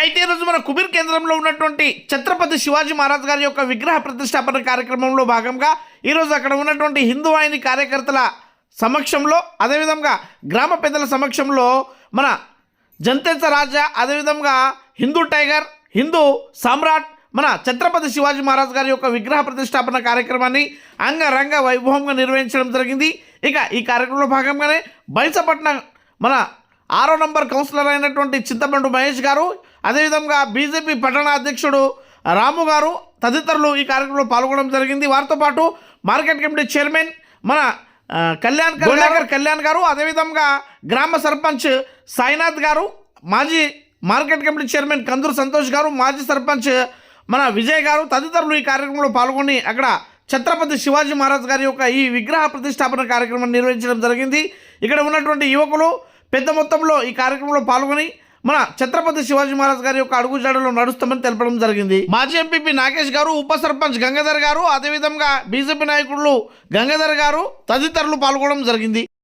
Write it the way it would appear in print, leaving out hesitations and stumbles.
అయితే ఈరోజు మన కుబీర్ కేంద్రంలో ఉన్నటువంటి ఛత్రపతి శివాజీ మహారాజ్ గారి యొక్క విగ్రహ ప్రతిష్టాపన కార్యక్రమంలో భాగంగా ఈరోజు అక్కడ ఉన్నటువంటి హిందూ వాహిని కార్యకర్తల సమక్షంలో, అదేవిధంగా గ్రామ పెద్దల సమక్షంలో మన జంతేత రాజా, అదేవిధంగా హిందూ టైగర్, హిందూ సామ్రాట్ మన ఛత్రపతి శివాజీ మహారాజ్ గారి యొక్క విగ్రహ ప్రతిష్టాపన కార్యక్రమాన్ని అంగరంగ వైభవంగా నిర్వహించడం జరిగింది. ఇక ఈ కార్యక్రమంలో భాగంగానే బైసపట్నం మన 6వ నంబర్ కౌన్సిలర్ అయినటువంటి చింతపండు మహేష్ గారు, అదేవిధంగా బీజేపీ పట్టణ అధ్యక్షుడు రాము గారు తదితరులు ఈ కార్యక్రమంలో పాల్గొనడం జరిగింది. వారితో పాటు మార్కెట్ కమిటీ చైర్మన్ మన కళ్యాణ్ గారు, అదేవిధంగా గ్రామ సర్పంచ్ సాయినాథ్ గారు, మాజీ మార్కెట్ కమిటీ చైర్మన్ కందూరు సంతోష్ గారు, మాజీ సర్పంచ్ మన విజయ్ గారు తదితరులు ఈ కార్యక్రమంలో పాల్గొని అక్కడ ఛత్రపతి శివాజీ మహారాజ్ గారి యొక్క ఈ విగ్రహ ప్రతిష్టాపన కార్యక్రమాన్ని నిర్వహించడం జరిగింది. ఇక్కడ ఉన్నటువంటి యువకులు పెద్ద మొత్తంలో ఈ కార్యక్రమంలో పాల్గొని మన ఛత్రపతి శివాజీ మహారాజ్ గారి యొక్క అడుగుజాడలో నడుస్తామని తెలపడం జరిగింది. మాజీ ఎంపీపీ నాగేష్ గారు, ఉప సర్పంచ్ గంగాధర్ గారు, అదేవిధంగా బీజేపీ నాయకులు గంగాధర్ గారు తదితరులు పాల్గొనడం జరిగింది.